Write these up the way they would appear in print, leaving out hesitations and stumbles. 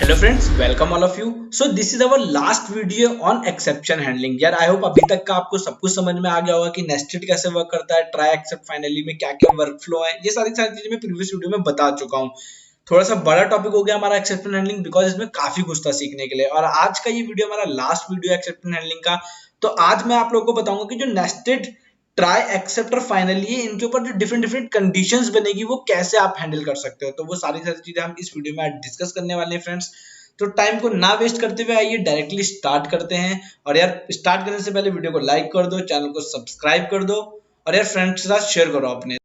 Hello friends, welcome all of you. So this is our last video on exception handling. यार I hope अभी तक का आपको सब कुछ समझ में आ गया होगा कि नेस्टेड कैसे वर्क करता है, ट्राई एक्सेप्ट फाइनली में क्या क्या वर्क फ्लो है। ये सारी चीजें मैं प्रीवियस वीडियो में बता चुका हूँ। थोड़ा सा बड़ा टॉपिक हो गया हमारा एक्सेप्शन हैंडलिंग, बिकॉज इसमें काफी कुछ था सीखने के लिए। और आज का ये वीडियो हमारा लास्ट वीडियो एक्सेप्शन हैंडलिंग का। तो आज मैं आप लोगों को बताऊंगा कि जो नेस्टेड ट्राई एक्सेप्ट और फाइनली इनके ऊपर जो डिफरेंट डिफरेंट कंडीशंस बनेगी वो कैसे आप हैंडल कर सकते हो। तो वो सारी सारी चीजें हम इस वीडियो में आज डिस्कस करने वाले हैं फ्रेंड्स। तो टाइम को ना वेस्ट करते हुए आइए डायरेक्टली स्टार्ट करते हैं। और यार स्टार्ट करने से पहले वीडियो को लाइक कर दो, चैनल को सब्सक्राइब कर दो और यार फ्रेंड्स के साथ शेयर करो अपने।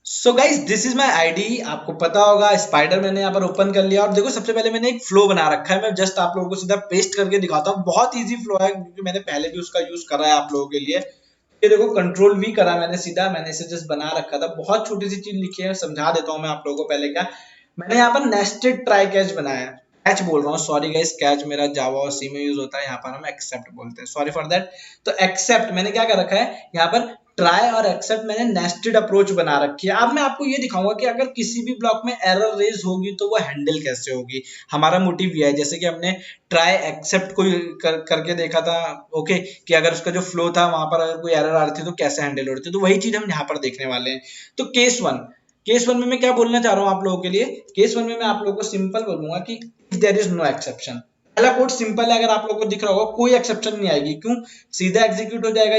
So guys this is my ID. आपको पता होगा स्पाइडर मैंने यहाँ पर ओपन कर लिया और देखो सबसे पहले मैंने एक फ्लो बना रखा है। मैं जस्ट आप लोगों को सीधा पेस्ट करके दिखाता हूँ। बहुत इजी फ्लो है क्योंकि मैंने पहले भी उसका यूज करा है आप लोगों के लिए। ये देखो कंट्रोल वी करा मैंने सीधा, मैंने इसे जस्ट बना रखा था। बहुत छोटी सी चीज लिखी है, समझा देता हूँ मैं आप लोगों को। पहले क्या मैंने यहाँ पर नेस्टेड ट्राई कैच बनाया है। कैच बोल रहा हूँ, सॉरी गाइस, कैच मेरा जावा और सी में यूज होता है, यहाँ पर हम एक्सेप्ट बोलते हैं, सॉरी फॉर दैट। तो एक्सेप्ट मैंने क्या कर रखा है यहाँ पर, ट्राई और एक्सेप्ट मैंने नेस्टेड अप्रोच बना रखी है। अब मैं आपको ये दिखाऊंगा कि अगर किसी भी ब्लॉक में एरर रेज होगी तो वो हैंडल कैसे होगी। हमारा मोटिव ये है, जैसे कि हमने ट्राई एक्सेप्ट को करके देखा था, ओके, कि अगर उसका जो फ्लो था वहां पर अगर कोई एरर आ रही थी तो कैसे हैंडल हो रही थी। तो वही चीज हम यहाँ पर देखने वाले हैं। तो केस वन में मैं क्या बोलना चाह रहा हूँ आप लोगों के लिए। केस वन में मैं आप लोगों को सिंपल बोलूंगा कि if there is no exception. पहला कोड सिंपल है, अगर आप लोगों को दिख रहा होगा कोई एक्सेप्शन नहीं आएगी। क्यों? सीधा एग्जीक्यूट हो जाएगा,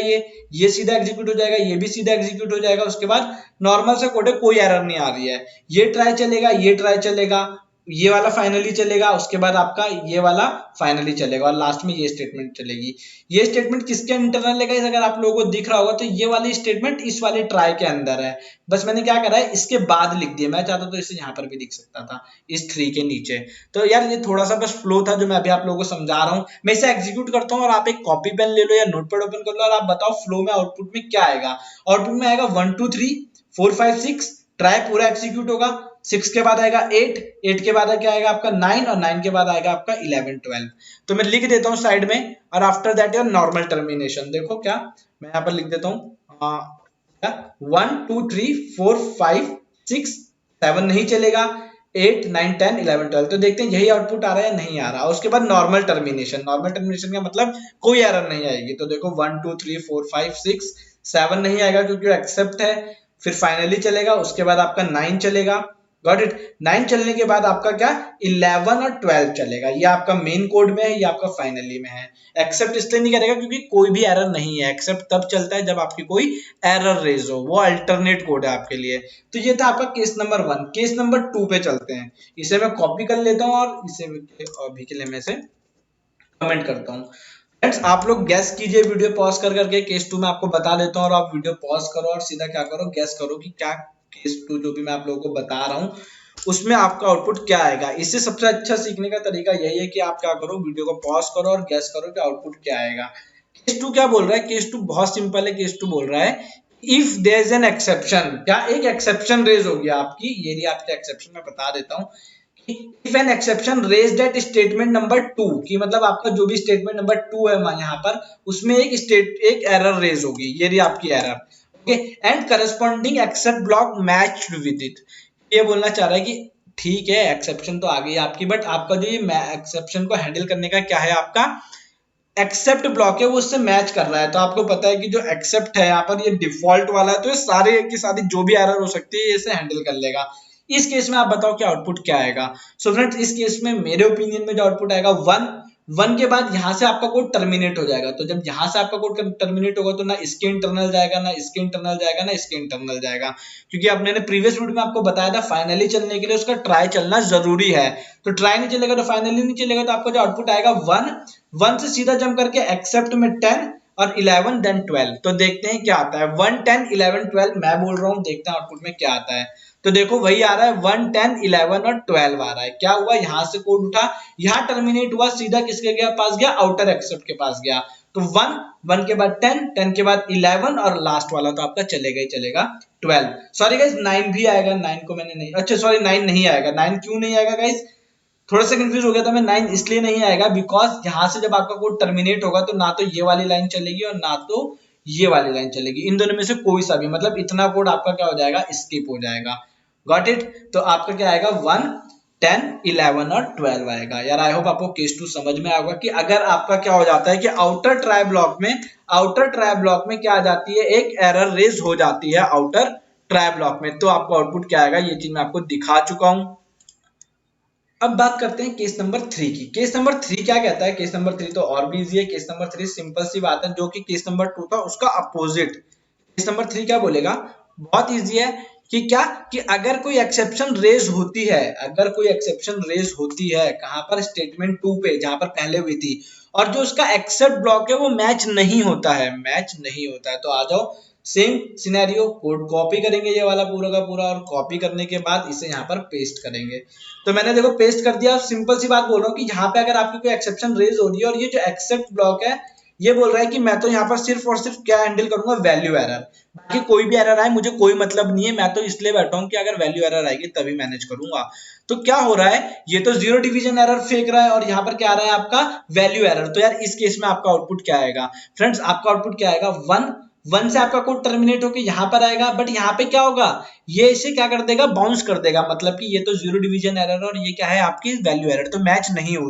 ये सीधा एग्जीक्यूट हो जाएगा, ये भी सीधा एग्जीक्यूट हो जाएगा। उसके बाद नॉर्मल से कोड है, कोई एरर नहीं आ रही है। ये ट्राई चलेगा, ये ट्राई चलेगा, ये वाला फाइनली चलेगा, उसके बाद आपका ये वाला फाइनली चलेगा और लास्ट में ये स्टेटमेंट चलेगी। ये स्टेटमेंट किसके इंटरनल है गाइस? अगर आप लोगों को दिख रहा होगा तो ये वाली स्टेटमेंट इस वाले ट्राई के अंदर है। बस मैंने क्या करा है, इसके बाद लिख दिया। मैं चाहता तो इसे यहाँ पर भी लिख सकता था, इस 3 के नीचे। तो यार ये थोड़ा सा बस फ्लो था जो मैं अभी आप लोगों को समझा रहा हूँ। मैं इसे एग्जीक्यूट करता हूँ और आप एक कॉपी पेन ले लो या नोटपैड ओपन कर लो और आप बताओ फ्लो में आउटपुट में क्या आएगा। आउटपुट में आएगा 1 2 3 4 5 6। ट्राई पूरा एग्जीक्यूट होगा। 6 के बाद आएगा 8, 8 के बाद क्या आएगा आपका 9 और 9 के बाद आएगा आपका 11 12। तो मैं लिख देता हूँ साइड में। और after that your normal termination. देखो क्या मैं यहाँ पर लिख देता हूँ, 1 2 3 4 5 6 7 नहीं चलेगा, 8 9 10 11 12। तो देखते हैं यही आउटपुट आ रहा है या नहीं आ रहा। उसके बाद नॉर्मल टर्मिनेशन। नॉर्मल टर्मिनेशन का मतलब कोई एरर नहीं आएगी। तो देखो 1 2 3 4 5 6 7 नहीं आएगा क्योंकि एक्सेप्ट है। फिर फाइनली चलेगा, उसके बाद आपका 9 चलेगा। Got it. 9 चलने के बाद आपका क्या 11 और 12 चलेगा। ये आपका मेन कोड में है, ये आपका फाइनली में है। एक्सेप्ट इसलिए नहीं करेगा क्योंकि कोई भी एरर नहीं है। एक्सेप्ट तब चलता है जब आपकी कोई एरर रेज हो, वो अल्टरनेट कोड है आपके लिए। तो ये था आपका केस नंबर 1। केस नंबर 2 पे चलते हैं। इसे मैं कॉपी कर लेता हूँ और इसे अभी के लिए मैं इसे कमेंट करता हूँ। फ्रेंड्स आप लोग गैस कीजिए, वीडियो पॉज कर करके। केस 2 में आपको बता देता हूँ और आप वीडियो पॉज करो और सीधा क्या करो, गैस करो कि क्या केस 2 जो भी मैं आप लोगों को बता रहा हूँ उसमें आपका आउटपुट क्या आएगा। इससे सबसे अच्छा सीखने का तरीका यही है कि आप क्या करो, वीडियो को पॉज करो और गैस करो कि आउटपुट क्या आएगा। केस 2 क्या बोल रहा है? केस 2 बहुत सिंपल है। केस 2 बोल रहा है if there is an exception. क्या एक एक्सेप्शन रेज हो गया आपकी, ये रही आपकी एक्सेप्शन। मैं बता देता हूँ, if an exception raised at statement number 2, की मतलब आपका जो भी स्टेटमेंट नंबर 2 है यहाँ पर, उसमें एक एरर रेज होगी। ये रही आपकी error, okay. And corresponding accept block matched with it. ये बोलना चाह रहा है कि ठीक है एक्सेप्शन तो आ गई आपकी, बट आपका जो ये एक्सेप्शन को हैंडल करने का क्या है, आपका एक्सेप्ट ब्लॉक है वो उससे मैच कर रहा है। तो आपको पता है कि जो एक्सेप्ट है यहाँ पर ये डिफॉल्ट वाला है, तो ये सारे की सारी जो भी एरर हो सकती है इसे हैंडल कर लेगा। इस केस में आप बताओ कि आउटपुट क्या आएगा। सो फ्रेंड्स इस केस में मेरे ओपिनियन में जो आउटपुट आएगा 1 के बाद यहाँ से आपका कोड टर्मिनेट हो जाएगा। तो जब यहाँ से आपका कोड टर्मिनेट होगा तो ना इसके इंटरनल जाएगा, ना इसके इंटरनल जाएगा, ना इसके इंटरनल जाएगा। क्योंकि अब मैंने प्रीवियस वीडियो में आपको बताया था फाइनली चलने के लिए उसका ट्राई चलना जरूरी है। तो ट्राई नहीं चलेगा तो फाइनली नहीं चलेगा। तो आपका जो आउटपुट आएगा 1 से सीधा जंप करके एक्सेप्ट में 10 और 11 देन 12। तो देखते हैं क्या आता है। 1 10 11 12 मैं बोल रहा हूँ, देखते हैं आउटपुट में क्या आता है। तो देखो वही आ रहा है 1 10 11 और 12 आ रहा है। क्या हुआ, यहाँ से कोड उठा, यहाँ टर्मिनेट हुआ, सीधा किसके गया पास गया, आउटर एक्सेप्ट के पास गया। तो 1 के बाद 10 के बाद 11 और लास्ट वाला तो आपका चलेगा ही चलेगा 12। सॉरी गाइस 9 भी आएगा। 9 को मैंने नहीं, अच्छा सॉरी 9 नहीं आएगा। 9 क्यों नहीं आएगा गाइस, थोड़ा सा कंफ्यूज हो गया था मैं। 9 इसलिए नहीं आएगा बिकॉज यहाँ से जब आपका कोड टर्मिनेट होगा तो ना तो ये वाली लाइन चलेगी और ना तो ये वाली लाइन चलेगी। इन दोनों में से कोई सा भी, मतलब इतना कोड आपका क्या हो जाएगा, स्किप हो जाएगा। Got it. तो आपका क्या आएगा 1, 10, 11 और 12 आएगा। यार आई होप आपको केस 2 समझ में आएगा कि अगर आपका क्या हो जाता है कि आउटर ट्राई ब्लॉक में क्या आ जाती है, एक एरर रेज हो जाती है आउटर ट्राई ब्लॉक में, तो आपका आउटपुट क्या आएगा, ये चीज मैं आपको दिखा चुका हूं। अब बात करते हैं केस नंबर 3 की। केस नंबर 3 क्या कहता है, केस नंबर 3 तो और भी इजी है। केस नंबर 3 सिंपल सी बात है, जो कि केस नंबर 2 था उसका अपोजिट। केस नंबर 3 क्या बोलेगा, बहुत इजी है कि क्या, कि अगर कोई एक्सेप्शन रेज होती है, कहां पर, स्टेटमेंट 2 पे, जहां पर पहले हुई थी, और जो उसका एक्सेप्ट ब्लॉक है वो मैच नहीं होता है, तो आ जाओ सेम सिनेरियो, कोड कॉपी करेंगे ये वाला पूरा का पूरा, और कॉपी करने के बाद इसे यहाँ पर पेस्ट करेंगे। तो मैंने देखो पेस्ट कर दिया। सिंपल सी बात बोल रहा हूँ कि यहाँ पे अगर आपकी कोई एक्सेप्शन रेज हो रही है, और ये जो एक्सेप्ट ब्लॉक है ये बोल रहा है कि मैं तो यहाँ पर सिर्फ और सिर्फ क्या हैंडल करूंगा, वैल्यू एरर, बाकी कोई भी एरर आए मुझे कोई मतलब नहीं है, मैं तो इसलिए बैठा हूँ कि अगर वैल्यू एरर आएगी तभी मैनेज करूंगा। तो क्या हो रहा है, ये तो जीरो डिवीजन एरर फेंक रहा है, और यहाँ पर क्या आ रहा है आपका वैल्यू एरर। तो यार इस केस में आपका आउटपुट क्या आएगा फ्रेंड्स, आपका आउटपुट क्या आएगा, 1 से आपका कोड टर्मिनेट होकर यहाँ पर आएगा, बट यहाँ पे क्या होगा, ये इसे क्या कर देगा, बाउंस कर देगा, मतलब कि ये तो जीरो डिवीजन एरर और ये क्या है आपकी वैल्यू एरर, तो मैच नहीं हो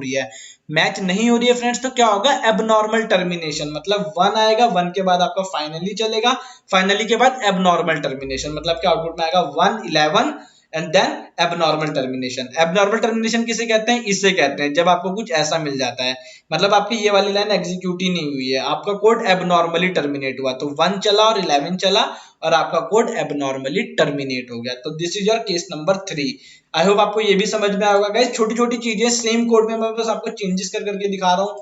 रही है फ्रेंड्स। तो क्या होगा, एबनॉर्मल टर्मिनेशन, मतलब 1 आएगा, 1 के बाद आपका फाइनली चलेगा, फाइनली के बाद एबनॉर्मल टर्मिनेशन, मतलब क्या आउटपुट में आएगा 1, 11 एंड देन एबनॉर्मल टर्मिनेशन किसे कहते हैं, इसे कहते हैं जब आपको कुछ ऐसा मिल जाता है, मतलब आपकी ये वाली लाइन एग्जीक्यूट ही नहीं हुई है, आपका कोड एबनॉर्मली टर्मिनेट हुआ, तो 1 चला और 11 चला और आपका कोड एबनॉर्मली टर्मिनेट हो गया। तो this is your case number 3। I hope आपको ये भी समझ में आएगा गाइस, छोटी छोटी चीजें सेम कोड में मैं बस आपको चेंजेस कर करके दिखा रहा हूँ,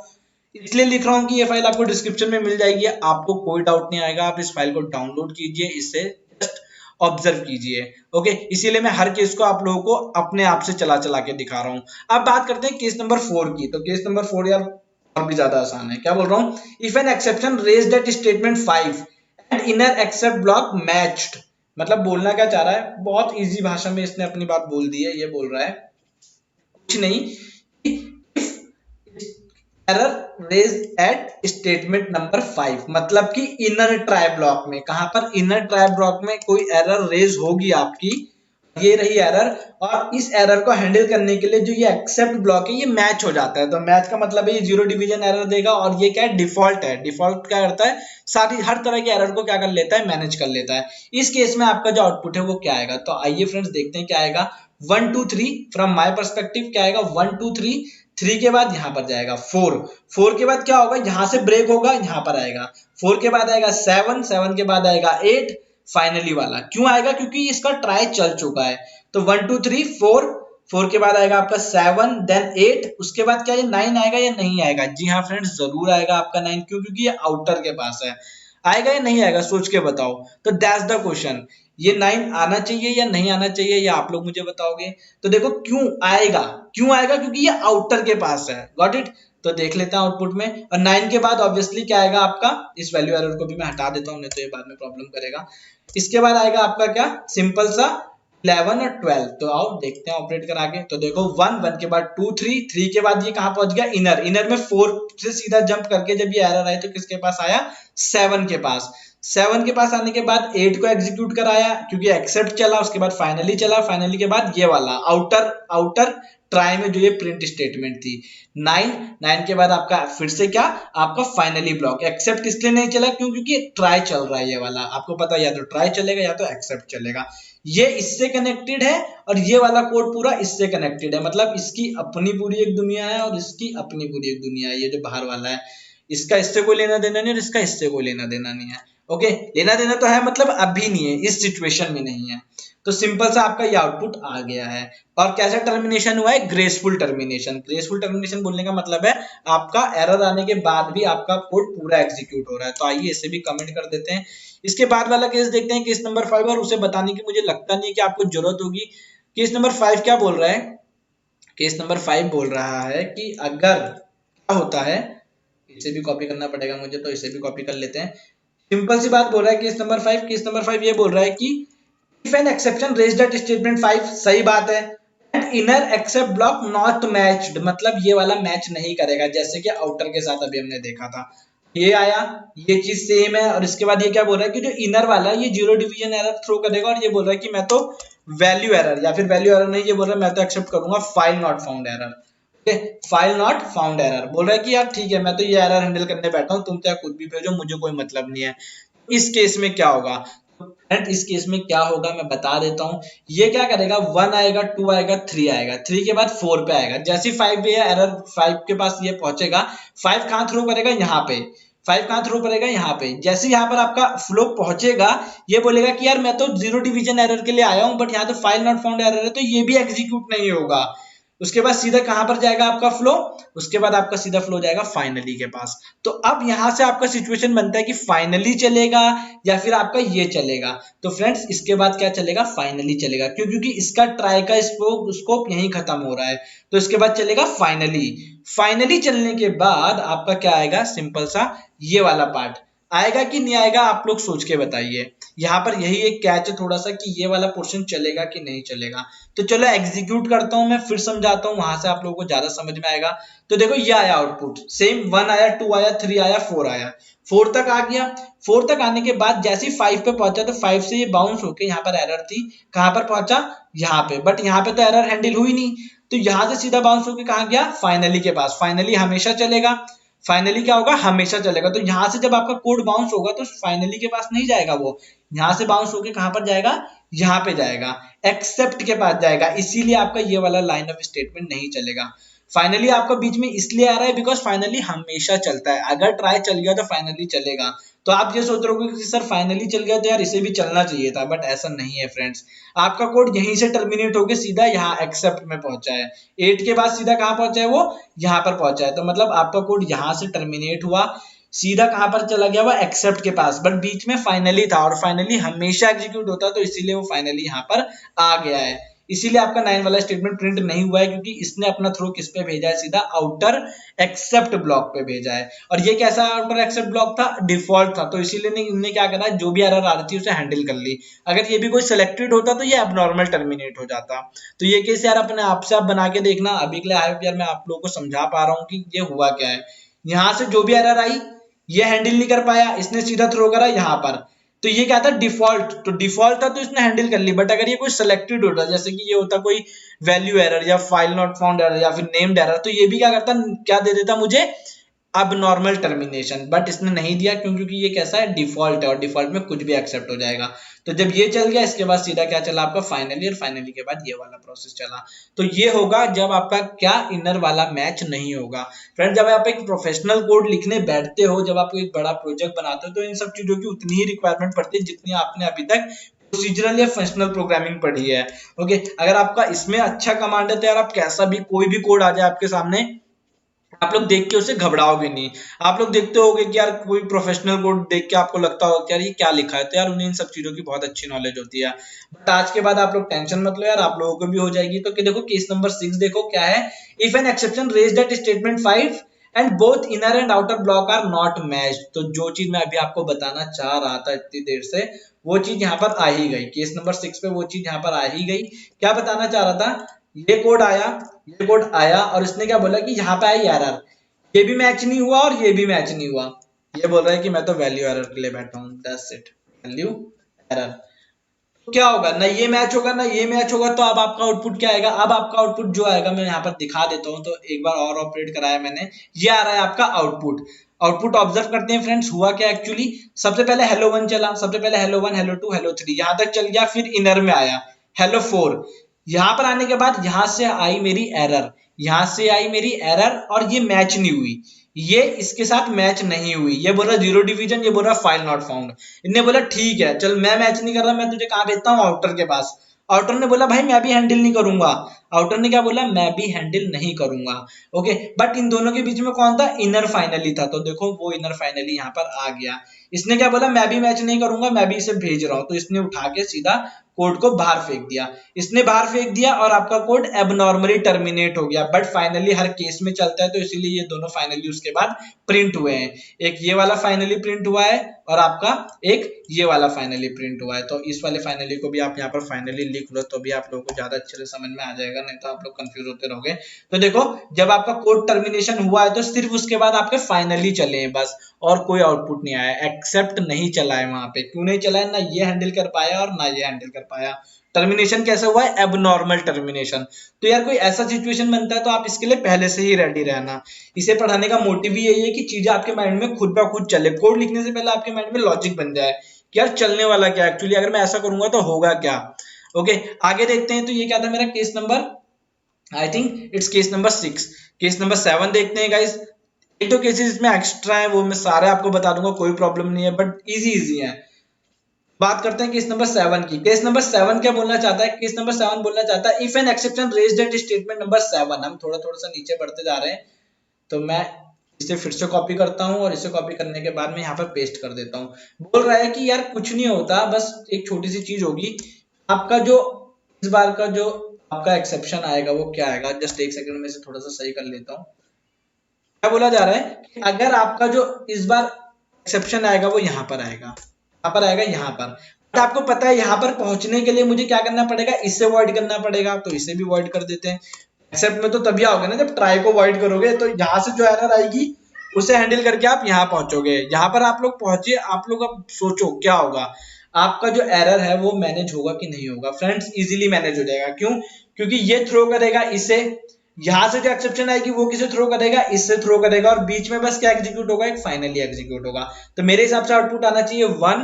इसलिए लिख रहा हूँ कि ये फाइल आपको डिस्क्रिप्शन में मिल जाएगी, आपको कोई डाउट नहीं आएगा, आप इस फाइल को डाउनलोड कीजिए, इसे जस्ट ऑब्जर्व कीजिए। ओके, इसीलिए मैं हर केस को आप लोगों को अपने आप से चला चला के दिखा रहा हूँ। अब बात करते हैं केस नंबर 4 की। तो केस नंबर 4 यार और भी ज्यादा आसान है। क्या बोल रहा हूँ, if an exception raised at statement 5 and inner except block matched, मतलब बोलना क्या चाह रहा है, बहुत इजी भाषा में इसने अपनी बात बोल दी है। ये बोल रहा है कुछ नहीं, error raise at statement number 5, मतलब कि इनर ट्राई ब्लॉक में, कहां पर, इनर ट्राई ब्लॉक में कोई एरर रेज होगी आपकी, ये रही एरर, और इस एरर को हैंडल करने के लिए जो ये एक्सेप्ट ब्लॉक है ये मैच हो जाता है। तो मैच का मतलब है ये जीरो डिवीजन एरर देगा, और ये क्या है, डिफॉल्ट है। डिफॉल्ट क्या करता है, सारी हर तरह के एरर को क्या कर लेता है, मैनेज कर लेता है। इस केस में आपका जो आउटपुट है वो क्या आएगा, तो आइए फ्रेंड्स देखते हैं क्या आएगा। 1 2 3 फ्रॉम माय पर्सपेक्टिव क्या आएगा, 1 2 3, 3 के बाद यहां पर जाएगा 4, 4 के बाद क्या होगा, यहां से ब्रेक होगा, यहां पर आएगा 4 के बाद आएगा 7, 7 के बाद आएगा 8, फाइनली वाला क्यों आएगा, क्योंकि इसका ट्राई चल चुका है। तो 1 2 3 4, 4 के बाद आएगा आपका 7, देन 8, उसके बाद क्या ये 9 आएगा या नहीं आएगा, जी हाँ फ्रेंड्स जरूर आएगा आपका 9, क्यों, क्योंकि ये आउटर के पास है। आएगा या नहीं आएगा, सोच के बताओ। तो दैट्स द क्वेश्चन, ये 9 आना चाहिए या नहीं आना चाहिए, ये आप लोग मुझे बताओगे। तो देखो क्यों आएगा, क्योंकि ये आउटर के पास है। Got it. तो देख लेते हैं आउटपुट में, और 9 के बाद ऑब्वियसली क्या आएगा आपका, इस वैल्यू एरर को भी मैं हटा देता हूं, नहीं तो ये बाद में प्रॉब्लम करेगा। इसके बाद आएगा आपका क्या, सिंपल सा 11 और 12। तो आओ देखते हैं ऑपरेट करा के। तो देखो 1 के बाद 2 3 के बाद ये कहां पहुंच गया, इनर में 4 से सीधा जंप करके जब ये एरर आए तो किसके पास आया, 7 के पास। 7 के पास आने के बाद 8 को एग्जीक्यूट कराया, क्योंकि एक्सेप्ट चला, उसके बाद फाइनली चला, फाइनली के बाद ये वाला आउटर ट्राई में जो ये प्रिंट स्टेटमेंट थी 9 के बाद आपका फिर से क्या, आपका फाइनली ब्लॉक। एक्सेप्ट इसलिए नहीं चला क्योंकि ट्राई चल रहा है, ये वाला आपको पता है, या तो ट्राई चलेगा या तो एक्सेप्ट चलेगा। ये इससे कनेक्टेड है और ये वाला कोड पूरा इससे कनेक्टेड है, मतलब इसकी अपनी पूरी एक दुनिया है और इसकी अपनी पूरी एक दुनिया है। ये जो बाहर वाला है इसका इससे कोई लेना देना नहीं और इसका इससे कोई लेना देना नहीं है। ओके, लेना देना तो है, मतलब अभी नहीं है, इस सिचुएशन में नहीं है। तो सिंपल सा आपका ये आउटपुट आ गया है। और कैसा टर्मिनेशन हुआ है, ग्रेसफुल टर्मिनेशन। ग्रेसफुल टर्मिनेशन बोलने का मतलब है आपका एरर आने के बाद भी आपका कोड पूरा एग्जीक्यूट हो रहा है। तो आइए इसे भी कमेंट कर देते हैं। इसके बाद वाला केस देखते हैं, केस नंबर 5, और उसे बताने की मुझे लगता नहीं कि आपको जरूरत होगी। केस नंबर 5 क्या बोल रहा है, केस नंबर 5 बोल रहा है कि अगर क्या होता है, इसे भी कॉपी करना पड़ेगा मुझे, तो इसे भी कॉपी कर लेते हैं। सिंपल सी बात बोल रहा है केस नंबर 5। केस नंबर 5 ये बोल रहा है कि if an exception raised at statement 5, सही बात है, and inner except block not matched, मतलब ये वाला मैच नहीं करेगा, जैसे कि आउटर के साथ अभी हमने देखा था। ये आया, ये चीज सेम है। और इसके बाद ये क्या बोल रहा है कि जो इनर वाला ये जीरो डिवीजन एरर थ्रो करेगा, और ये बोल रहा है कि मैं तो वैल्यू एरर, या फिर वैल्यू एरर नहीं, ये बोल रहा है मैं तो एक्सेप्ट करूंगा file not found error. Okay, file not found error बोल रहा है कि यार ठीक है, मैं तो ये एरर हैंडल करने बैठा हूँ, तुम चाहे कुछ भी भेजो, मुझे कोई मतलब नहीं है। इस केस में क्या होगा, फ्रेंड इस केस में क्या होगा मैं बता देता हूँ। ये क्या करेगा, 1 आएगा, 2 आएगा, 3 आएगा, 3 के बाद 4 पे आएगा। जैसे 5 पे एरर 5 के पास ये पहुंचेगा, 5 कहां थ्रो करेगा, यहाँ पे 5 कहां थ्रो करेगा, यहाँ पे। जैसे यहाँ पर आपका फ्लो पहुंचेगा, ये बोलेगा कि यार मैं तो जीरो डिवीजन एरर के लिए आया हूँ, बट यहाँ तो फाइल नॉट फाउंड एरर है, तो ये भी एग्जीक्यूट नहीं होगा। उसके बाद सीधा कहां पर जाएगा आपका फ्लो, उसके बाद आपका सीधा फ्लो जाएगा फाइनली के पास। तो अब यहां से आपका सिचुएशन बनता है कि फाइनली चलेगा या फिर आपका ये चलेगा। तो फ्रेंड्स इसके बाद क्या चलेगा, फाइनली चलेगा। क्यों, क्योंकि इसका ट्राई का स्कोप यहीं खत्म हो रहा है, तो इसके बाद चलेगा फाइनली। फाइनली चलने के बाद आपका क्या आएगा, सिंपल सा ये वाला पार्ट आएगा कि नहीं आएगा, आप लोग सोच के बताइए। यहाँ पर यही एक कैच है थोड़ा सा कि ये वाला पोर्शन चलेगा कि नहीं चलेगा। तो चलो एग्जीक्यूट करता हूं, मैं फिर समझाता हूं, वहां से आप लोगों को ज्यादा समझ में आएगा। तो देखो ये आया आउटपुट, सेम 1 आया, 2 आया, 3 आया, 4 आया, 4 तक आ गया। 4 तक आने के बाद जैसे ही 5 पे पहुंचा, तो 5 से ये बाउंस होके यहाँ पर एरर थी, कहां पर पहुंचा, यहाँ पे। बट यहाँ पे तो एरर हैंडल हुई नहीं, तो यहां से सीधा बाउंस होके कहां गया, फाइनली के पास। फाइनली हमेशा चलेगा, फाइनली क्या होगा, हमेशा चलेगा। तो यहां से जब आपका कोड बाउंस होगा तो फाइनली के पास नहीं जाएगा, वो यहां से बाउंस होके कहां पर जाएगा, यहाँ पे जाएगा, एक्सेप्ट के पास जाएगा। इसीलिए आपका ये वाला लाइन ऑफ स्टेटमेंट नहीं चलेगा। फाइनली आपका बीच में इसलिए आ रहा है बिकॉज फाइनली हमेशा चलता है, अगर ट्राई चल गया तो फाइनली चलेगा। तो आप ये सोच रहे हो कि सर फाइनली चल गया तो यार इसे भी चलना चाहिए था, बट ऐसा नहीं है फ्रेंड्स। आपका कोड यहीं से टर्मिनेट होकर सीधा यहाँ एक्सेप्ट में पहुंचा है, 8 के बाद सीधा कहां पहुंचा है, वो यहाँ पर पहुंचा है। तो मतलब आपका कोड यहाँ से टर्मिनेट हुआ, सीधा कहां पर चला गया, वो एक्सेप्ट के पास, बट बीच में फाइनली था, और फाइनली हमेशा एग्जीक्यूट होता है, तो इसीलिए वो फाइनली यहाँ पर आ गया है। इसीलिए आपका 9 वाला स्टेटमेंट प्रिंट नहीं हुआ है, क्योंकि इसने अपना थ्रो किस पे भेजा है, सीधा आउटर एक्सेप्ट ब्लॉक पे भेजा है। और ये कैसा आउटर एक्सेप्ट ब्लॉक था, डिफॉल्ट था, तो इसीलिए इन्होंने क्या करा, जो भी एरर आ रही थी उसे हैंडल कर ली। अगर ये भी कोई सिलेक्टेड होता तो ये एबनॉर्मल टर्मिनेट हो जाता। तो ये केस यार अपने आप से आप बना के देखना। अभी के लिए आई होप यार मैं आप लोगों को समझा पा रहा हूँ कि ये हुआ क्या है। यहाँ से जो भी एरर आई ये हैंडल नहीं कर पाया, इसने सीधा थ्रो करा यहाँ पर, तो ये क्या था, डिफॉल्ट। तो डिफॉल्ट था तो इसने हैंडल कर ली। बट अगर ये कोई सिलेक्टेड होता, जैसे कि ये होता कोई वैल्यू एरर या फाइल नॉट फाउंड एरर या फिर नेम्ड एरर, तो ये भी क्या करता, क्या दे देता मुझे, अब नॉर्मल टर्मिनेशन। बट इसने नहीं दिया, क्यों, क्योंकि ये कैसा है, डिफॉल्ट है, और डिफॉल्ट में कुछ भी एक्सेप्ट हो जाएगा। तो जब ये चल गया, इसके बाद सीधा क्या चला आपका, फाइनली, और फाइनली के बाद ये वाला प्रोसेस चला। तो ये होगा जब आपका क्या, इनर वाला मैच नहीं होगा। फ्रेंड जब आप एक प्रोफेशनल कोड लिखने बैठते हो, जब आप एक बड़ा प्रोजेक्ट बनाते हो, तो इन सब चीजों की उतनी ही रिक्वायरमेंट पड़ती है जितनी आपने अभी तक प्रोसीजरल या फंक्शनल प्रोग्रामिंग पढ़ी है। ओके, अगर आपका इसमें अच्छा कमांड है तो यार आप कैसा भी, कोई भी कोड आ जाए आपके सामने, आप लोग देख के उसे घबराओगे नहीं। आप लोग देखते होगे कि यार कोई प्रोफेशनल कोड देख के आपको लगता होगा कि यार ये क्या लिखा है, तो यार उन्हें इन सब चीजों की बहुत अच्छी नॉलेज होती है। बट आज के बाद आप लोग टेंशन मत लो यार, आप लोगों को भी हो जाएगी। तो कि देखो केस नंबर 6 देखो क्या है, if an exception raised at statement 5 and both inner and outer block are not matched. तो जो चीज मैं अभी आपको बताना चाह रहा था इतनी देर से, वो चीज यहाँ पर आ ही गई। केस नंबर 6 पे वो चीज यहाँ पर आ ही गई। क्या बताना चाह रहा था, ये कोड आया, ये कोड आया, और इसने क्या बोला कि यहाँ पे आई एरर, ये भी मैच नहीं हुआ और ये भी मैच नहीं हुआ। ये बोल रहा है कि मैं तो वैल्यू एरर के लिए बैठा हूँ, दैट्स इट, वैल्यू एरर। तो क्या होगा, ना ये मैच होगा ना ये मैच होगा, तो अब आपका आउटपुट क्या आएगा, अब आपका आउटपुट जो आएगा मैं यहाँ पर दिखा देता हूँ। तो एक बार और ऑपरेट कराया मैंने, ये आ रहा है आपका आउटपुट। आउटपुट ऑब्जर्व करते हैं फ्रेंड्स, हुआ क्या एक्चुअली। सबसे पहले हेलो 1 चला, सबसे पहले हेलो 1, हेलो 2, हेलो 3, यहाँ तक चल गया। फिर इनर में आया हेलो 4, यहाँ पर आने के बाद यहाँ से आई मेरी एरर, यहाँ से आई मेरी एरर, और ये मैच नहीं हुई, ये इसके साथ मैच नहीं हुई। ये बोल रहा जीरो डिवीजन, ये बोल रहा फाइल नॉट फाउंड। इनने बोला ठीक है चल, मैं मैच नहीं कर रहा, मैं तुझे कहाँ भेजता हूँ, आउटर के पास। आउटर ने बोला भाई मैं भी हैंडल नहीं करूंगा। आउटर ने क्या बोला, मैं भी हैंडल नहीं करूंगा। ओके, बट इन दोनों के बीच में कौन था, इनर फाइनली था। तो देखो वो इनर फाइनली यहाँ पर आ गया। इसने क्या बोला, मैं भी मैच नहीं करूंगा, मैं भी इसे भेज रहा हूं। तो इसने उठा के सीधा कोड को बाहर फेंक दिया। इसने बाहर फेंक दिया और आपका कोड एबनॉर्मली टर्मिनेट हो गया। बट फाइनली हर केस में चलता है, तो इसीलिए ये दोनों फाइनली उसके बाद प्रिंट हुए हैं। एक ये वाला फाइनली प्रिंट हुआ है और आपका एक ये वाला फाइनली प्रिंट हुआ है। तो इस वाले फाइनली को भी आप यहाँ पर फाइनली लिख लो, तो भी आप लोगों को ज्यादा अच्छे से समझ में आ जाएगा, नहीं तो आप लोग कंफ्यूज होते रहोगे। तो देखो, जब आपका कोड टर्मिनेशन हुआ है तो सिर्फ उसके बाद आपके फाइनली चले हैं बस, और कोई आउटपुट नहीं आया। एक्सेप्ट नहीं चला है वहां पे। क्यों नहीं चला है? ना ये हैंडल कर पाया और ना ये हैंडल कर पाया। टर्मिनेशन कैसे हुआ है? Abnormal termination. तो यार कोई ऐसा सिचुएशन बनता है तो आप इसके लिए पहले से ही रेडी रहना। इसे पढ़ाने का मोटिव ही यही है कि चीजें आपके माइंड में खुद ब खुद चले। कोड लिखने से पहले आपके माइंड में लॉजिक बन जाए कि यार चलने वाला क्या, एक्चुअली अगर मैं ऐसा करूंगा तो होगा क्या। ओके, आगे देखते हैं। तो ये क्या था मेरा case number, I think it's case number 6। Case number 7 देखते हैं गाइस। एक दो केसेस इसमें एक्स्ट्रा है, वो मैं सारे आपको बता दूंगा, कोई प्रॉब्लम नहीं है, बट इजी है। बात करते हैं केस नंबर 7 की। केस नंबर 7 क्या बोलना चाहता है? केस नंबर 7 बोलना चाहता है, if an exception raised at statement number 7। हम थोड़ा थोड़ा सा नीचे बढ़ते जा रहे हैं, तो मैं इसे फिर से कॉपी करता हूं और इसे कॉपी करने के बाद मैं यहाँ पर पेस्ट कर देता हूं। बोल रहा है कि यार कुछ नहीं होता, बस एक छोटी सी चीज होगी। आपका जो इस बार का जो आपका एक्सेप्शन आएगा वो क्या आएगा? जस्ट एक सेकंड में इसे थोड़ा सा सही कर लेता हूँ। क्या बोला जा रहा है कि अगर आपका जो इस बार एक्सेप्शन आएगा वो यहाँ पर आएगा, यहाँ पर आएगा, यहाँ पर। बट आपको पता है यहाँ पर पहुंचने के लिए मुझे क्या करना पड़ेगा? इससे वॉइड करना पड़ेगा, तो इसे भी वॉइड कर देते हैं। एक्सेप्ट में तो तभी आओगे ना जब ट्राई को वॉइड करोगे। तो यहाँ से जो एरर आएगी उसे हैंडल करके आप यहाँ पहुंचोगे। यहाँ पर आप लोग पहुंचे, आप लोग अब सोचो क्या होगा। आपका जो एरर है वो मैनेज होगा कि नहीं होगा? फ्रेंड्स, इजीली मैनेज हो जाएगा। क्यों? क्योंकि ये थ्रो करेगा इसे, यहां से जो एक्सेप्शन आएगी वो किसे थ्रो करेगा? इससे थ्रो करेगा, और बीच में बस क्या एग्जीक्यूट होगा? एक फाइनली एग्जीक्यूट होगा। तो मेरे हिसाब से आउटपुट आना चाहिए 1।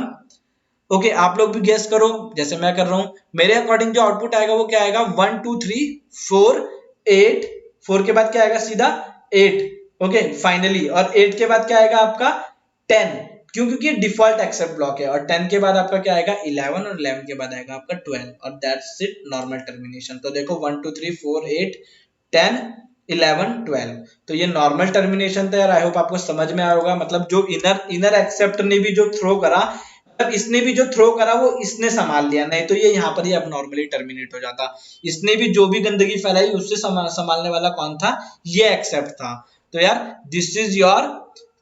ओके, आप लोग भी गेस करो जैसे मैं कर रहा हूं। मेरे अकॉर्डिंग जो आउटपुट आएगा वो क्या आएगा? 1 2 3 4 8। 4 के बाद क्या आएगा? सीधा 8। Okay, finally. और 8 के बाद क्या आएगा आपका? 10। क्यों? क्योंकि डिफॉल्ट एक्सेप्ट ब्लॉक है। और 10 के बाद आपका क्या आएगा? 11। और 11 के बाद आएगा आपका 12। और दैट्स इट, नॉर्मल टर्मिनेशन। तो देखो 1 2 3 4 8 10 11 12। तो ये नॉर्मल टर्मिनेशन था यार। आई होप आपको समझ में आया होगा। मतलब जो इनर एक्सेप्ट ने भी जो थ्रो करा, मतलब इसने भी जो थ्रो करा वो इसने संभाल लिया, नहीं तो ये यहाँ पर ही अब नॉर्मली टर्मिनेट हो जाता। इसने भी जो भी गंदगी फैलाई उससे संभालने वाला कौन था? ये एक्सेप्ट था। तो यार this is your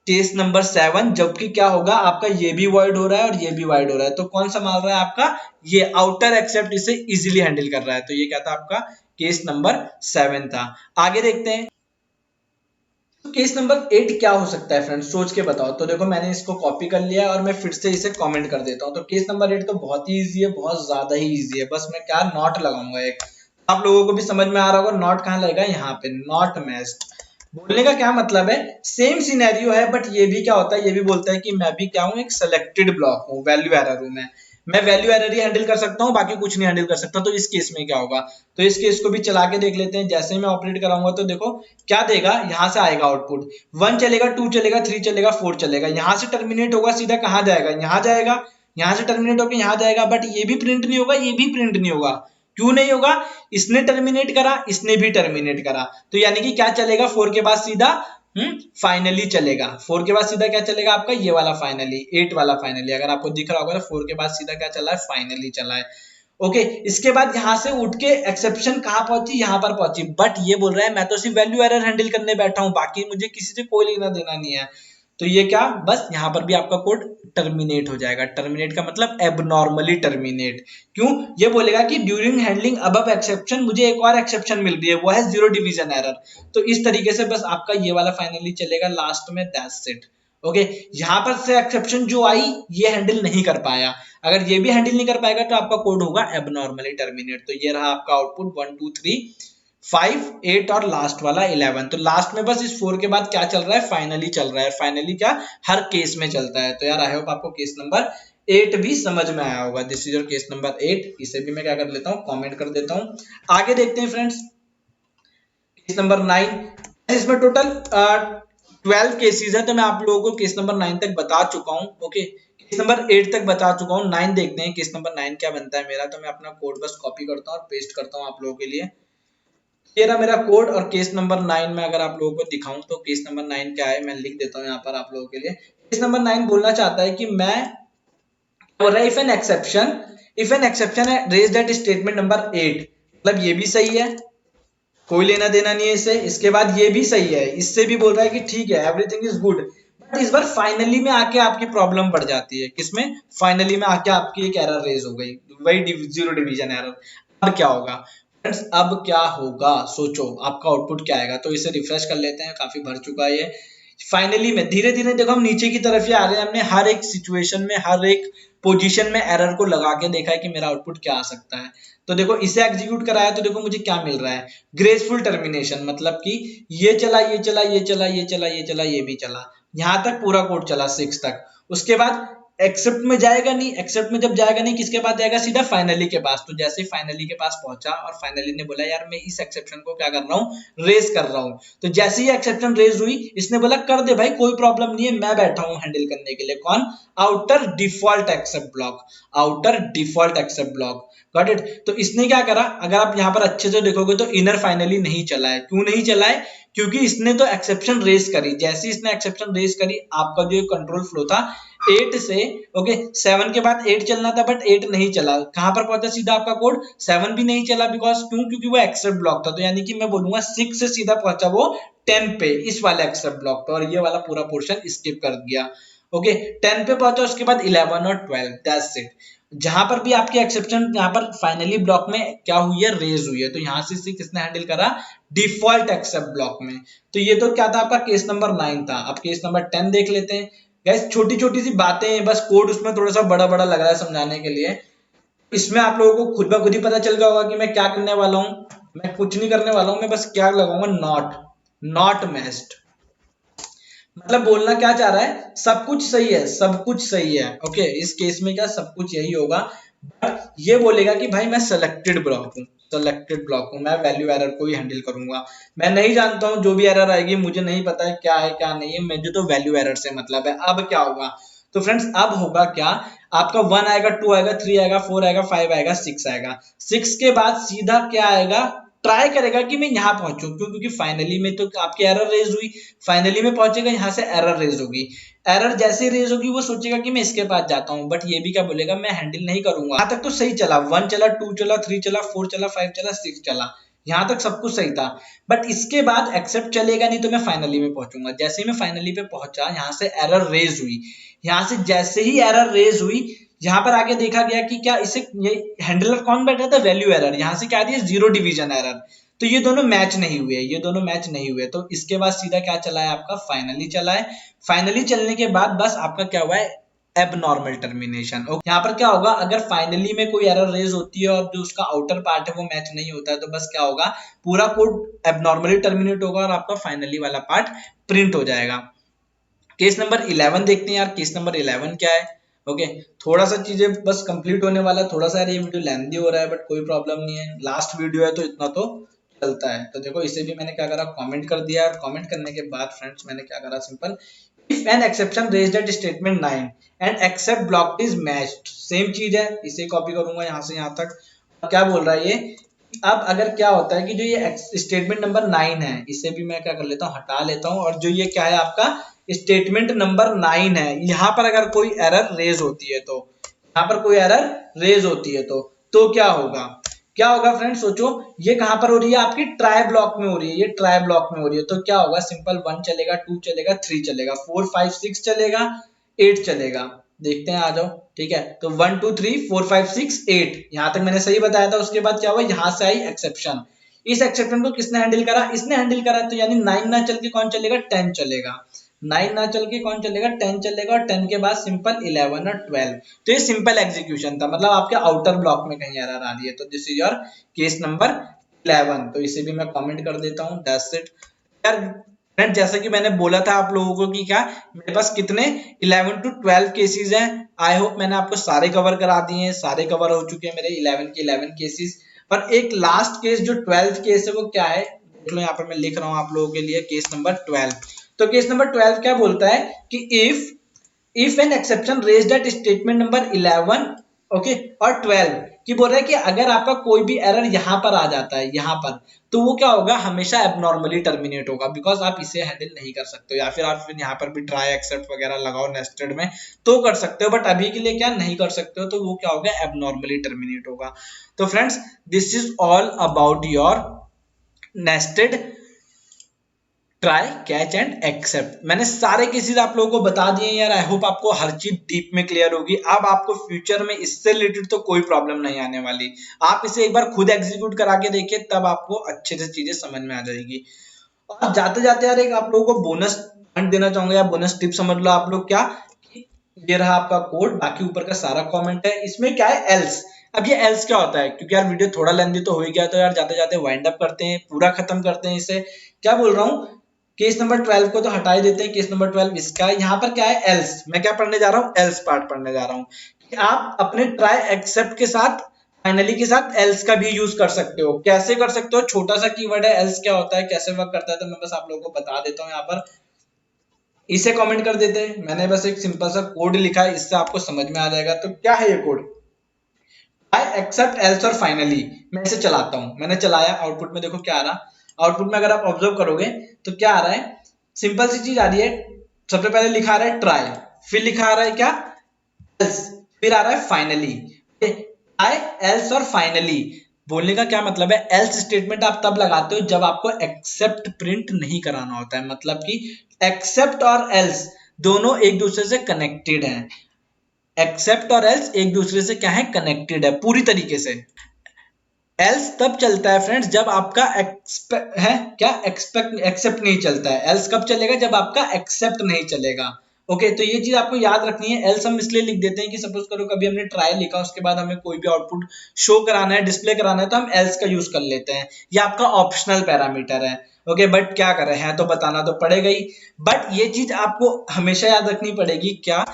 case number 7। जबकि क्या होगा आपका, ये भी वॉइड हो रहा है और ये भी वॉइड हो रहा है, तो कौन संभाल रहा है आपका? ये आउटर एक्सेप्ट इसे इजीली हैंडल कर रहा है। तो ये क्या था आपका? केस नंबर 7 था। आगे देखते हैं। तो केस नंबर 8 क्या हो सकता है फ्रेंड्स? सोच के बताओ। तो देखो मैंने इसको कॉपी कर लिया और मैं फिर से इसे कमेंट कर देता हूँ। तो केस नंबर 8 तो बहुत ही इजी है, बहुत ज्यादा ही इजी है। बस मैं क्या नॉट लगाऊंगा एक, आप लोगों को भी समझ में आ रहा होगा। नॉट कहाँ लगेगा? यहाँ पे, नॉट मैच्ड। बोलने का क्या मतलब है? सेम सिनेरियो है, बट ये भी क्या होता है, ये भी बोलता है कि मैं भी क्या हूँ? एक सिलेक्टेड ब्लॉक हूँ, वैल्यू एरर हूँ मैं वैल्यू एरर ही हैंडल कर सकता हूँ, बाकी कुछ नहीं हैंडल कर सकता। तो इस केस में क्या होगा? तो इस केस को भी चला के देख लेते हैं। जैसे मैं ऑपरेट कराऊंगा तो देखो क्या देगा। यहाँ से आएगा आउटपुट 1 चलेगा, 2 चलेगा, 3 चलेगा, 4 चलेगा। यहाँ से टर्मिनेट होगा, सीधा कहाँ जाएगा? यहाँ जाएगा। यहाँ से टर्मिनेट होकर यहाँ जाएगा, बट ये भी प्रिंट नहीं होगा, ये भी प्रिंट नहीं होगा। क्यों नहीं होगा? इसने टर्मिनेट करा, इसने भी टर्मिनेट करा। तो यानी कि क्या चलेगा? 4 के बाद सीधा फाइनली चलेगा। 4 के बाद सीधा क्या चलेगा आपका? ये वाला फाइनली, 8 वाला फाइनली। अगर आपको दिख रहा होगा तो 4 के बाद सीधा क्या चला है? फाइनली चला है। ओके, इसके बाद यहां से उठ के एक्सेप्शन कहां पहुंची? यहां पर पहुंची। बट ये बोल रहा है मैं तो सिर्फ वैल्यू एरर हैंडल करने बैठा हूं, बाकी मुझे किसी से कोई लेना देना नहीं है। तो ये क्या, बस यहां पर भी आपका कोड टर्मिनेट हो जाएगा। टर्मिनेट का मतलब एबनॉर्मली टर्मिनेट। क्यों? ये बोलेगा कि ड्यूरिंग हैंडलिंग अबव एक्सेप्शन मुझे एक और एक्सेप्शन मिल रही है, वो है जीरो डिवीजन एरर। तो इस तरीके से बस आपका ये वाला फाइनली चलेगा लास्ट में, दैट्स इट। ओके, यहां पर से एक्सेप्शन जो आई ये हैंडल नहीं कर पाया। अगर ये भी हैंडल नहीं कर पाएगा तो आपका कोड होगा एबनॉर्मली टर्मिनेट। तो ये रहा आपका आउटपुट 1 2 3 5 8 और लास्ट वाला 11। तो लास्ट में बस इस 4 के बाद क्या चल रहा है? फाइनली चल रहा है। फाइनली क्या हर केस में चलता है। तो यार आई होप आपको केस नंबर 8 भी समझ में आया होगा। This is your case number 8। इसे भी मैं क्या कर लेता हूँ? कमेंट कर देता हूँ। आगे देखते हैं फ्रेंड्स, केस नंबर 9। इसमें टोटल 12 केसेस है, तो मैं आप लोगों को केस नंबर 9 तक बता चुका हूँ। ओके, केस नंबर 8 तक बता चुका हूँ। 9 देखते हैं केस नंबर 9 क्या बनता है मेरा। तो मैं अपना कोड बस कॉपी करता हूँ और पेस्ट करता हूँ आप लोगों के लिए। ये रहा मेरा कोड। और केस नंबर 9 में अगर आप लोगों को दिखाऊं तो केस नंबर 9 क्या है मैं लिख देता हूँ यहाँ पर आप लोगों के लिए। केस नंबर 9 बोलना चाहता है कि मैं बोल रहा है इफ एन एक्सेप्शन है रेज दैट स्टेटमेंट नंबर 8, मतलब ये भी सही है, कोई लेना देना नहीं है इससे। इसके बाद ये भी सही है, इससे भी बोल रहा है कि ठीक है एवरीथिंग इज गुड, बट इस बार फाइनली में आके आपकी प्रॉब्लम बढ़ जाती है। किसमें? फाइनली में आके आपकी एक एरर रेज हो गई, वही जीरो डिवीजन एरर। अब क्या होगा फ्रेंड्स? अब क्या होगा सोचो, आपका आउटपुट क्या आएगा? तो इसे रिफ्रेश कर लेते हैं, काफी भर चुका है ये। फाइनली में धीरे धीरे देखो हम नीचे की तरफ ही आ रहे हैं। हमने हर एक सिचुएशन में, हर एक पोजीशन में एरर को लगा के देखा है कि मेरा आउटपुट क्या आ सकता है। तो देखो इसे एग्जीक्यूट कराया तो देखो मुझे क्या मिल रहा है, ग्रेसफुल टर्मिनेशन, मतलब कि ये चला, ये चला, ये चला, ये चला, ये चला, ये भी चला, यहां तक पूरा कोड चला 6 तक। उसके बाद एक्सेप्ट में जाएगा नहीं, एक्सेप्ट में जब जाएगा नहीं किसके पास जाएगा? सीधा फाइनली के पास। तो जैसे ही फाइनली के पास पहुंचा और फाइनली ने बोला यार मैं इस एक्सेप्शन को क्या कर रहा हूँ, रेज कर रहा हूँ, तो जैसे ही एक्सेप्शन रेज हुई इसने बोला कर दे भाई, कोई प्रॉब्लम नहीं है, मैं बैठा हूँ हैंडल करने के लिए। कौन? Outer default except block, outer default except block. Got it? तो इसने क्या करा, अगर आप यहाँ पर अच्छे से देखोगे तो इनर फाइनली नहीं चला है। क्यों नहीं चला है? क्योंकि इसने तो एक्सेप्शन रेज करी, जैसे इसने एक्सेप्शन रेज करी आपका जो कंट्रोल फ्लो था 8 से, ओके 7 के बाद 8 चलना था, बट 8 नहीं चला। कहां पर पहुंचा सीधा आपका कोड? 7 भी नहीं चला, बिकॉज क्यों? क्योंकि वो एक्सेप्ट ब्लॉक था। तो यानी कि मैं बोलूंगा 6 से सीधा पहुंचा वो 10 पे, इस वाले एक्सेप्ट ब्लॉक पे, और ये वाला पूरा पोर्शन स्किप कर दिया। ओके 10 पे पहुंचा, उसके बाद 11 और 12, दैट्स इट। जहां पर भी आपकी एक्सेप्शन यहाँ पर फाइनली ब्लॉक में क्या हुई है, रेज हुई है, तो यहां से किसने हैंडल करा? डिफॉल्ट एक्सेप्ट ब्लॉक में। तो ये तो क्या था आपका केस नंबर 9 था। अब केस नंबर 10 देख लेते हैं। गैस छोटी छोटी सी बातें हैं, बस कोड उसमें थोड़ा सा बड़ा बड़ा लग रहा है समझाने के लिए। इसमें आप लोगों को खुद ब खुद ही पता चल गया होगा कि मैं क्या करने वाला हूँ। मैं कुछ नहीं करने वाला हूँ, मैं बस क्या लगाऊंगा, नॉट, नॉट मैच्ड। मतलब बोलना क्या चाह रहा है, सब कुछ सही है, सब कुछ सही है। ओके इस केस में क्या सब कुछ यही होगा, बट ये बोलेगा कि भाई मैं सेलेक्टेड ब्लॉक हूँ, सेलेक्टेड ब्लॉक हूँ, मैं वैल्यू एरर को ही हैंडल करूंगा। मैं नहीं जानता हूँ जो भी एरर आएगी, मुझे नहीं पता है क्या नहीं है, मुझे तो वैल्यू एरर से मतलब है। अब क्या होगा? तो फ्रेंड्स अब होगा क्या, आपका 1 आएगा, 2 आएगा, 3 आएगा, 4 आएगा, 5 आएगा, 6 आएगा। 6 के बाद सीधा क्या आएगा, ट्राई करेगा कि मैं यहाँ पहुंचूं। क्यों? क्योंकि फाइनली में तो आपकी एरर रेज हुई, फाइनली में पहुंचेगा, यहाँ से एरर रेज होगी। एरर जैसे रेज होगी वो सोचेगा कि मैं इसके पास जाता हूँ, बट ये भी क्या बोलेगा, मैं हैंडल नहीं करूंगा। यहाँ तक तो सही चला, 1 चला, 2 चला, 3 चला, 4 चला, 5 चला, 6 चला, यहाँ तक सब कुछ सही था। बट इसके बाद एक्सेप्ट चलेगा नहीं, तो मैं फाइनली में पहुंचूंगा। जैसे ही मैं फाइनली पे पहुंचा, यहाँ से एरर रेज हुई, यहाँ से जैसे ही एरर रेज हुई, यहाँ पर आगे देखा गया कि क्या इसे ये हैंडलर कौन बैठा था, वैल्यू एरर। यहाँ से क्या दिया, जीरो डिवीजन एरर। तो ये दोनों मैच नहीं हुए, ये दोनों मैच नहीं हुए। तो इसके बाद सीधा क्या चला है आपका, फाइनली चला है। फाइनली चलने के बाद बस आपका क्या हुआ है, एबनॉर्मल टर्मिनेशन। यहाँ पर क्या होगा, अगर फाइनली में कोई एरर रेज होती है और जो उसका आउटर पार्ट है वो मैच नहीं होता है, तो बस क्या होगा, पूरा कोड एबनॉर्मली टर्मिनेट होगा और आपका फाइनली वाला पार्ट प्रिंट हो जाएगा। केस नंबर 11 देखते हैं यार, केस नंबर 11 क्या है। ओके थोड़ा सा चीजें बस कंप्लीट होने वाला है, थोड़ा सा ये वीडियो लेंथी हो रहा है, बट कोई प्रॉब्लम नहीं है, लास्ट वीडियो है तो इतना तो चलता है। तो देखो इसे भी मैंने क्या करा, कमेंट कर दिया, और कमेंट करने के बाद फ्रेंड्स मैंने क्या करा, simple, if an exception raised at statement 9 and except block is matched, same चीज है, इसे कॉपी करूंगा यहाँ से यहाँ तक। क्या बोल रहा है ये, अब अगर क्या होता है कि जो ये स्टेटमेंट नंबर 9 है, इसे भी मैं क्या कर लेता हूँ, हटा लेता हूँ, और जो ये क्या है आपका स्टेटमेंट नंबर 9 है, यहाँ पर अगर कोई एरर रेज होती है, तो यहाँ पर कोई एरर रेज होती है तो क्या होगा, क्या होगा फ्रेंड्स सोचो। ये कहां पर हो रही है, आपकी ट्राई ब्लॉक में हो रही है, ये ट्राई ब्लॉक में हो रही है। तो क्या होगा, सिंपल 1 चलेगा, 2 चलेगा, 3 चलेगा, 4 5 6 चलेगा, 8 चलेगा। देखते हैं, आ जाओ, ठीक है। तो 1 2 3 4 5 6 8, यहां तक मैंने सही बताया था। उसके बाद क्या हुआ, यहां से आई एक्सेप्शन, इस एक्सेप्शन को किसने हैंडल करा, इसने हैंडल करा। तो यानी 9 ना चल के कौन चलेगा, 10 चलेगा। 9 ना चल के कौन चलेगा, 10 चलेगा, और 10 के बाद सिंपल 11 और 12। तो ये सिंपल एग्जीक्यूशन था, मतलब आपके आउटर ब्लॉक में कहीं एरर आ रही है। तो this is your case number 11। तो इसे भी मैं कमेंट कर देता हूँ, दैट्स इट यार। फ्रेंड जैसा कि मैंने बोला था आप लोगों को कि क्या मेरे पास कितने 11 to 12 केसेस हैं। आई होप मैंने आपको सारे कवर करा दिए हैं, सारे कवर हो चुके हैं मेरे 11 के 11 केसेस। पर एक लास्ट केस जो 12th केस है वो क्या है, देख लो, यहाँ पर मैं लिख रहा हूँ आप लोगों के लिए, केस नंबर 12। तो केस नंबर 12 क्या बोलता है कि if an exception raised at statement number 11 okay और 12 कि बोल रहा है कि अगर आपका कोई भी एरर यहाँ पर आ जाता है यहाँ पर, तो वो क्या होगा, हमेशा एबनॉर्मली टर्मिनेट होगा, बिकॉज आप इसे हैंडल नहीं कर सकते हो, या फिर आप यहाँ पर भी ट्राई एक्सेप्ट वगैरह लगाओ नेस्टेड में तो कर सकते हो, बट अभी के लिए क्या नहीं कर सकते हो, तो वो क्या होगा, एबनॉर्मली टर्मिनेट होगा। तो friends this is all about your nested try catch and except. मैंने सारे केसेस आप लोगों को बता दिए यार, आई होप आपको हर चीज डीप में क्लियर होगी। अब आपको फ्यूचर में इससे रिलेटेड तो कोई प्रॉब्लम नहीं आने वाली, आप इसे एक बार खुद एग्जीक्यूट करा के देखिए, तब आपको अच्छे से चीजें समझ में आ जाएगी। और जाते जाते यार एक आप लोगों को बोनस पॉइंट देना चाहूंगा, या बोनस टिप समझ लो आप लोग, क्या ये रहा आपका कोड, बाकी ऊपर का सारा कमेंट है, इसमें क्या है एल्स। अब ये एल्स क्या होता है, क्योंकि यार वीडियो थोड़ा लेंथी तो हो ही गया, तो यार जाते जाते वाइंड अप करते हैं, पूरा खत्म करते हैं इसे। क्या बोल रहा हूँ, केस नंबर 12 को तो हटा ही देते हैं, केस नंबर 12 इसका, यहाँ पर क्या है एल्स, मैं क्या पढ़ने जा रहा हूँ, एल्स पार्ट पढ़ने जा रहा हूँ, कि आप अपने ट्राई एक्सेप्ट के साथ फाइनली के साथ एल्स का भी यूज कर सकते हो। कैसे कर सकते हो, छोटा सा कीवर्ड है, एल्स क्या होता है, कैसे वर्क करता है, तो मैं बस आप लोगों को बता देता हूँ यहाँ पर, इसे कमेंट कर देते हैं, मैंने बस एक सिंपल सा कोड लिखा है, इससे आपको समझ में आ जाएगा। तो क्या है ये कोड, आई एक्सेप्ट एल्स और फाइनली, मैं इसे चलाता हूं, मैंने चलाया, आउटपुट में देखो क्या आ रहा, आउटपुट में अगर आप ऑब्जर्व करोगे तो क्या आ रहा है, सिंपल सी चीज आ रही है, सबसे पहले लिखा आ रहा है ट्राई, फिर लिखा आ रहा है क्या एल्स, फिर आ रहा है फाइनली। आई एल्स और फाइनली बोलने का क्या मतलब है, एल्स स्टेटमेंट आप तब लगाते हो जब आपको एक्सेप्ट प्रिंट नहीं कराना होता है, मतलब कि एक्सेप्ट और एल्स दोनों एक दूसरे से कनेक्टेड हैं, एक्सेप्ट और एल्स एक दूसरे से क्या है, कनेक्टेड है पूरी तरीके से। एल्स तब चलता है फ्रेंड्स जब आपका एक्सेप्ट नहीं चलता है, एल्स कब चलेगा, जब आपका एक्सेप्ट नहीं चलेगा। ओके तो ये चीज आपको याद रखनी है। एल्स हम इसलिए लिख देते हैं कि सपोज करो कभी हमने ट्राई लिखा, उसके बाद हमें कोई भी आउटपुट शो कराना है, डिस्प्ले कराना है, तो हम एल्स का यूज कर लेते हैं, ये आपका ऑप्शनल पैरामीटर है। ओके बट क्या करें, है तो बताना तो पड़ेगा ही, बट ये चीज आपको हमेशा याद रखनी पड़ेगी, क्या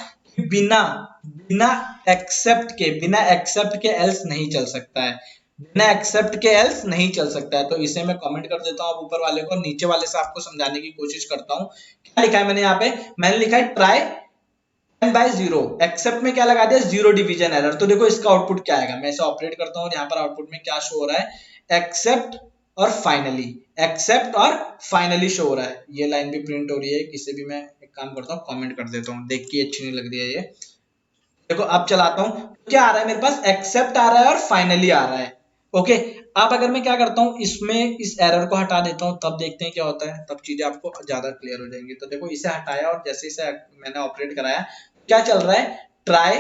बिना बिना एक्सेप्ट के एल्स नहीं चल सकता है, बिना एक्सेप्ट के एल्स नहीं चल सकता है। तो इसे मैं कमेंट कर देता हूँ ऊपर वाले को, नीचे वाले से आपको समझाने की कोशिश करता हूँ। क्या लिखा है मैंने यहाँ पे, मैंने लिखा है ट्राई 10/0, एक्सेप्ट में क्या लगा दिया, 0 डिवीजन एरर। तो देखो इसका आउटपुट क्या आएगा, मैं इसे ऑपरेट करता हूँ, यहाँ पर आउटपुट में क्या शो हो रहा है, एक्सेप्ट और फाइनली, एक्सेप्ट और फाइनली शो हो रहा है। ये लाइन भी प्रिंट हो रही है, इसे भी मैं एक काम करता हूँ कमेंट कर देता हूँ, देख के अच्छी नहीं लग रही है ये। देखो अब चलाता हूं, क्या आ रहा है मेरे पास, एक्सेप्ट आ रहा है और फाइनली आ रहा है। ओके अब अगर मैं क्या करता हूं, इसमें इस एरर को हटा देता हूं, तब देखते हैं क्या होता है, तब चीजें आपको ज्यादा क्लियर हो जाएंगी। तो देखो इसे हटाया और जैसे इसे मैंने ऑपरेट कराया, क्या चल रहा है, ट्राई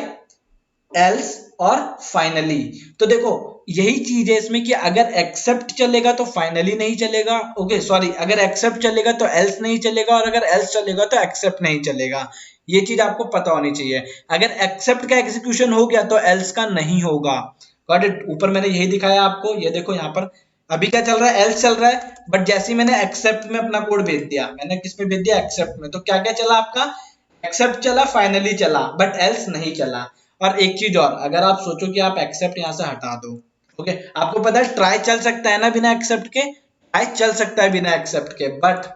एल्स और फाइनली। तो देखो यही चीज है इसमें कि अगर एक्सेप्ट चलेगा तो फाइनली नहीं चलेगा, ओके सॉरी, अगर एक्सेप्ट चलेगा तो एल्स नहीं चलेगा, और अगर एल्स चलेगा तो एक्सेप्ट नहीं चलेगा। ये चीज आपको पता होनी चाहिए, अगर एक्सेप्ट का एग्जीक्यूशन हो गया तो एल्स का नहीं होगा। गॉट इट, ऊपर मैंने यही दिखाया आपको, ये देखो यहाँ पर अभी क्या चल रहा है, एल्स चल रहा है, बट जैसे ही मैंने एक्सेप्ट में अपना कोड भेज दिया, मैंने किस में भेज दिया, एक्सेप्ट में, तो क्या क्या चला आपका, एक्सेप्ट चला, फाइनली चला, बट एल्स नहीं चला। और एक चीज और, अगर आप सोचो कि आप एक्सेप्ट यहां से हटा दो, ओके आपको पता है ट्राई चल सकता है ना बिना एक्सेप्ट के, ट्राई चल सकता है बिना एक्सेप्ट के, बट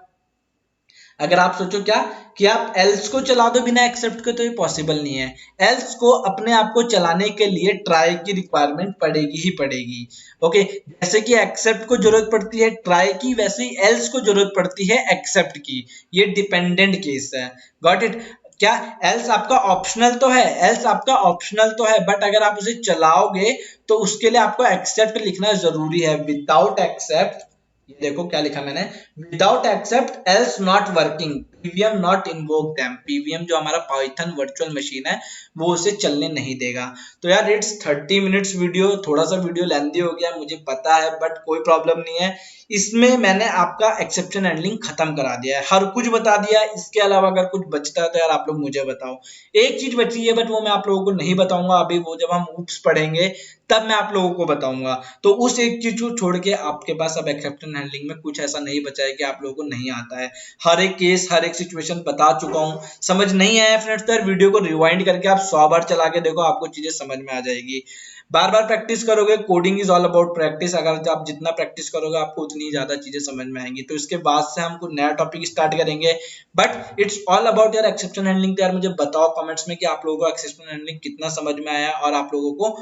अगर आप सोचो क्या कि आप एल्स को चला दो बिना एक्सेप्ट के, तो ये पॉसिबल नहीं है। एल्स को अपने आप को चलाने के लिए ट्राई की रिक्वायरमेंट पड़ेगी ही पड़ेगी। ओके जैसे कि एक्सेप्ट को जरूरत पड़ती है ट्राई की, वैसे ही एल्स को जरूरत पड़ती है एक्सेप्ट की। ये डिपेंडेंट केस है, गॉट इट। क्या एल्स आपका ऑप्शनल तो है, एल्स आपका ऑप्शनल तो है, बट अगर आप उसे चलाओगे तो उसके लिए आपको एक्सेप्ट लिखना जरूरी है। विदाउट एक्सेप्ट, ये देखो क्या लिखा मैंने, without except else not working, PVM not invoke them. PVM जो हमारा पाइथन वर्चुअल मशीन है वो उसे चलने नहीं देगा। तो यार इट्स 30 मिनट्स वीडियो, थोड़ा सा वीडियो लेंथी हो गया मुझे पता है, बट कोई प्रॉब्लम नहीं है, इसमें मैंने आपका एक्सेप्शन हैंडलिंग खत्म करा दिया है, हर कुछ बता दिया है। इसके अलावा अगर कुछ बचता है तो यार आप लोग मुझे बताओ। एक चीज बची है बट वो मैं आप लोगों को नहीं बताऊंगा अभी, वो जब हम ऊप्स पढ़ेंगे तब मैं आप लोगों को बताऊंगा। तो उस एक चीज को छोड़ के आपके पास अब एक्सेप्शन हैंडलिंग में कुछ ऐसा नहीं बचा है कि आप लोगों को नहीं आता है। हर एक केस, हर एक सिचुएशन बता चुका हूं। समझ नहीं आया फ्रेंड्स तो यार वीडियो को रिवाइंड करके आप 100 बार चला के देखो, आपको चीजें समझ में आ जाएगी। बार बार प्रैक्टिस करोगे, coding is all about practice. अगर आप जितना प्रैक्टिस करोगे आपको उतनी ज्यादा चीजें समझ में आएंगी। तो इसके बाद से हम कुछ नया टॉपिक स्टार्ट करेंगे, बट इट्स ऑल अबाउट यार एक्सेप्शन हैंडलिंग। तो यार मुझे बताओ कमेंट्स में कि आप लोगों को एक्सेप्शन हैंडलिंग कितना समझ में आया और आप लोगों को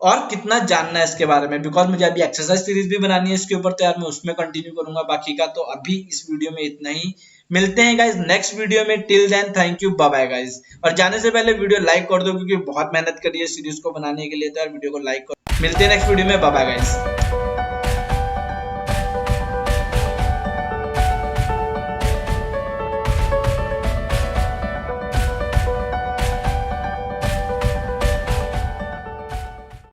और कितना जानना है इसके बारे में, बिकॉज मुझे अभी एक्सरसाइज सीरीज भी बनानी है इसके ऊपर, तो यार मैं उसमें कंटिन्यू करूंगा बाकी का। तो अभी इस वीडियो में इतना ही, मिलते हैं गाइज नेक्स्ट वीडियो में। Till then thank you, bye bye guys. और जाने से पहले वीडियो लाइक कर दो, क्योंकि बहुत मेहनत करी है सीरीज को बनाने के लिए, तो यार वीडियो को लाइक करो। मिलते हैं नेक्स्ट वीडियो में, बाय बाय गाइज।